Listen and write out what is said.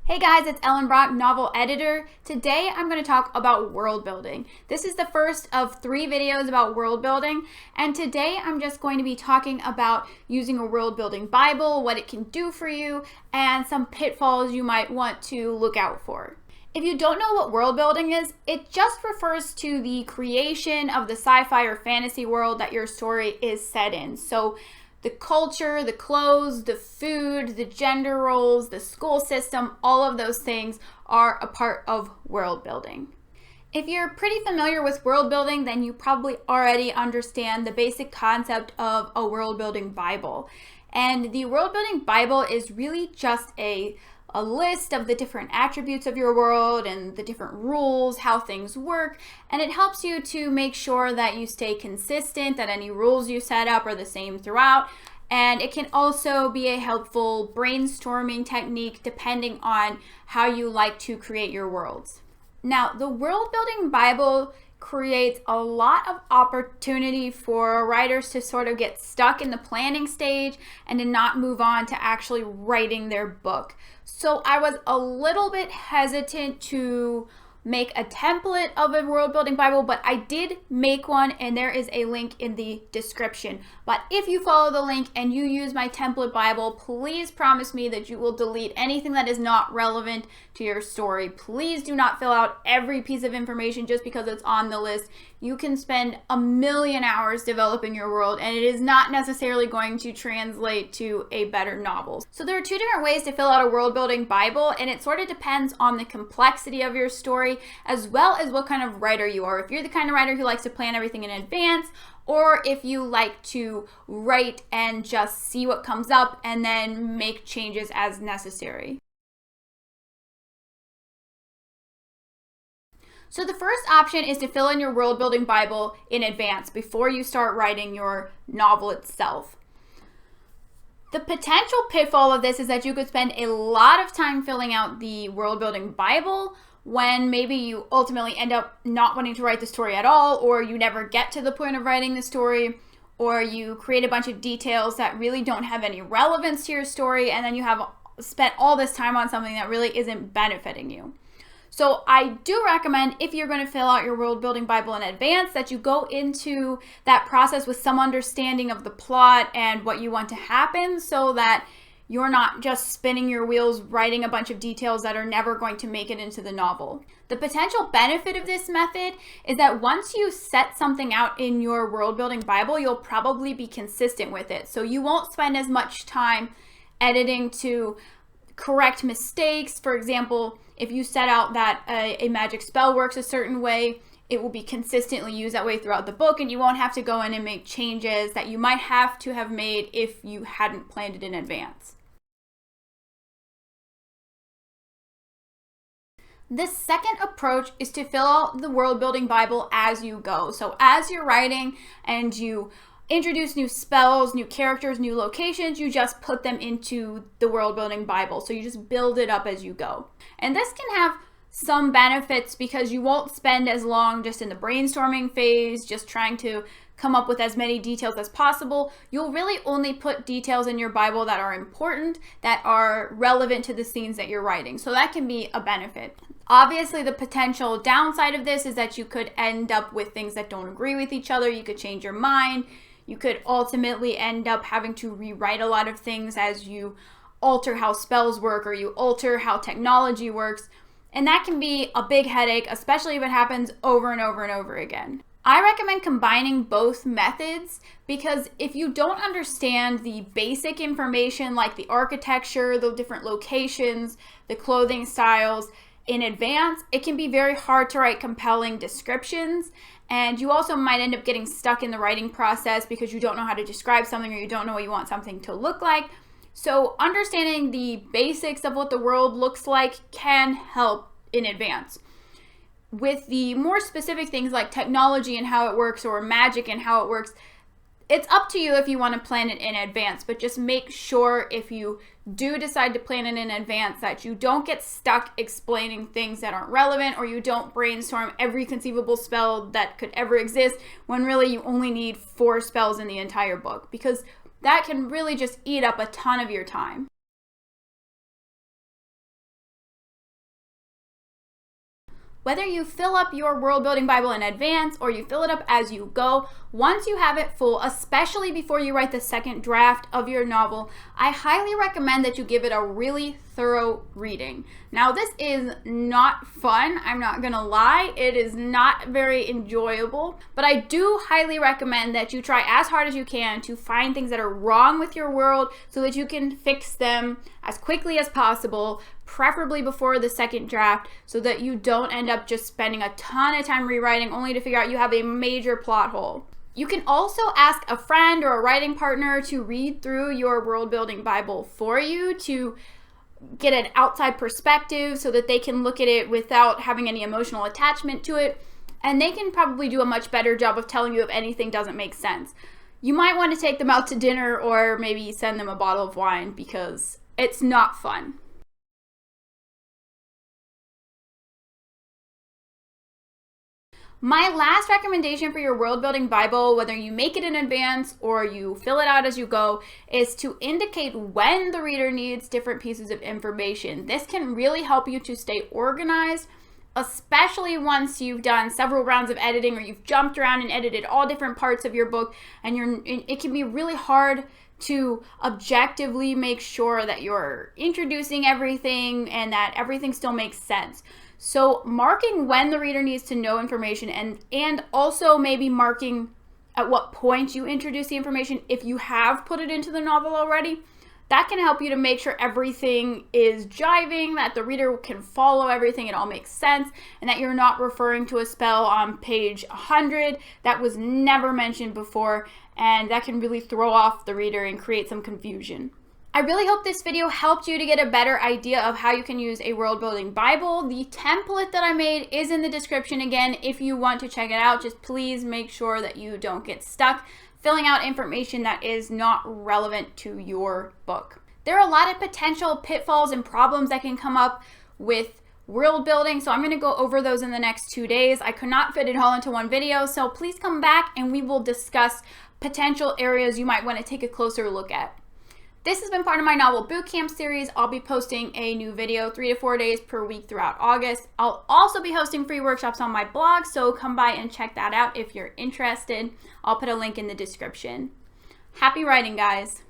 Hey guys, it's Ellen Brock, novel editor. Today I'm going to talk about world building. This is the first of 3 videos about world building, and today I'm just going to be talking about using a world building Bible, what it can do for you, and some pitfalls you might want to look out for. If you don't know what world building is, it just refers to the creation of the sci-fi or fantasy world that your story is set in. So the culture, the clothes, the food, the gender roles, the school system, all of those things are a part of world building. If you're pretty familiar with world building, then you probably already understand the basic concept of a world building Bible. And the world building Bible is really just a list of the different attributes of your world and the different rules, how things work, and it helps you to make sure that you stay consistent, that any rules you set up are the same throughout, and it can also be a helpful brainstorming technique depending on how you like to create your worlds. Now, the World Building Bible creates a lot of opportunity for writers to sort of get stuck in the planning stage and to not move on to actually writing their book. So I was a little bit hesitant to make a template of a world building Bible, but I did make one, and there is a link in the description. But if you follow the link and you use my template Bible, please promise me that you will delete anything that is not relevant to your story. Please do not fill out every piece of information just because it's on the list. You can spend a million hours developing your world, and it is not necessarily going to translate to a better novel. So there are 2 different ways to fill out a world building Bible, and it sort of depends on the complexity of your story as well as what kind of writer you are. If you're the kind of writer who likes to plan everything in advance, or if you like to write and just see what comes up and then make changes as necessary. So the first option is to fill in your world building Bible in advance before you start writing your novel itself. The potential pitfall of this is that you could spend a lot of time filling out the world building Bible when maybe you ultimately end up not wanting to write the story at all, or you never get to the point of writing the story, or you create a bunch of details that really don't have any relevance to your story, and then you have spent all this time on something that really isn't benefiting you. So I do recommend, if you're going to fill out your world building Bible in advance, that you go into that process with some understanding of the plot and what you want to happen, so that you're not just spinning your wheels writing a bunch of details that are never going to make it into the novel. The potential benefit of this method is that once you set something out in your world building Bible, you'll probably be consistent with it. So you won't spend as much time editing to correct mistakes. For example, if you set out that a magic spell works a certain way, it will be consistently used that way throughout the book, and you won't have to go in and make changes that you might have to have made if you hadn't planned it in advance. The second approach is to fill out the world building Bible as you go. So as you're writing and you introduce new spells, new characters, new locations, you just put them into the world building Bible. So you just build it up as you go. And this can have some benefits because you won't spend as long just in the brainstorming phase, just trying to come up with as many details as possible. You'll really only put details in your Bible that are important, that are relevant to the scenes that you're writing. So that can be a benefit. Obviously, the potential downside of this is that you could end up with things that don't agree with each other. You could change your mind. You could ultimately end up having to rewrite a lot of things as you alter how spells work or you alter how technology works. And that can be a big headache, especially if it happens over and over and over again. I recommend combining both methods because if you don't understand the basic information like the architecture, the different locations, the clothing styles in advance, it can be very hard to write compelling descriptions. And you also might end up getting stuck in the writing process because you don't know how to describe something or you don't know what you want something to look like. So understanding the basics of what the world looks like can help in advance. With the more specific things like technology and how it works, or magic and how it works, it's up to you if you want to plan it in advance, but just make sure if you do decide to plan it in advance that you don't get stuck explaining things that aren't relevant, or you don't brainstorm every conceivable spell that could ever exist when really you only need 4 spells in the entire book, because that can really just eat up a ton of your time. Whether you fill up your world building Bible in advance or you fill it up as you go, once you have it full, especially before you write the second draft of your novel, I highly recommend that you give it a really thorough reading. Now, this is not fun, I'm not gonna lie. It is not very enjoyable, but I do highly recommend that you try as hard as you can to find things that are wrong with your world so that you can fix them as quickly as possible, preferably before the second draft, so that you don't end up just spending a ton of time rewriting only to figure out you have a major plot hole. You can also ask a friend or a writing partner to read through your world building Bible for you to get an outside perspective so that they can look at it without having any emotional attachment to it, and they can probably do a much better job of telling you if anything doesn't make sense. You might want to take them out to dinner or maybe send them a bottle of wine because it's not fun. My last recommendation for your world building Bible, whether you make it in advance or you fill it out as you go, is to indicate when the reader needs different pieces of information. This can really help you to stay organized, especially once you've done several rounds of editing or you've jumped around and edited all different parts of your book, and it can be really hard to objectively make sure that you're introducing everything and that everything still makes sense. So marking when the reader needs to know information and also maybe marking at what point you introduce the information if you have put it into the novel already, that can help you to make sure everything is jiving, that the reader can follow everything, it all makes sense, and that you're not referring to a spell on page 100 that was never mentioned before, and that can really throw off the reader and create some confusion. I really hope this video helped you to get a better idea of how you can use a world building Bible. The template that I made is in the description again if you want to check it out. Just please make sure that you don't get stuck filling out information that is not relevant to your book. There are a lot of potential pitfalls and problems that can come up with world building, so I'm going to go over those in the next 2 days. I could not fit it all into one video, so please come back and we will discuss potential areas you might want to take a closer look at. This has been part of my novel bootcamp series. I'll be posting a new video 3 to 4 days per week throughout August. I'll also be hosting free workshops on my blog, so come by and check that out if you're interested. I'll put a link in the description. Happy writing, guys.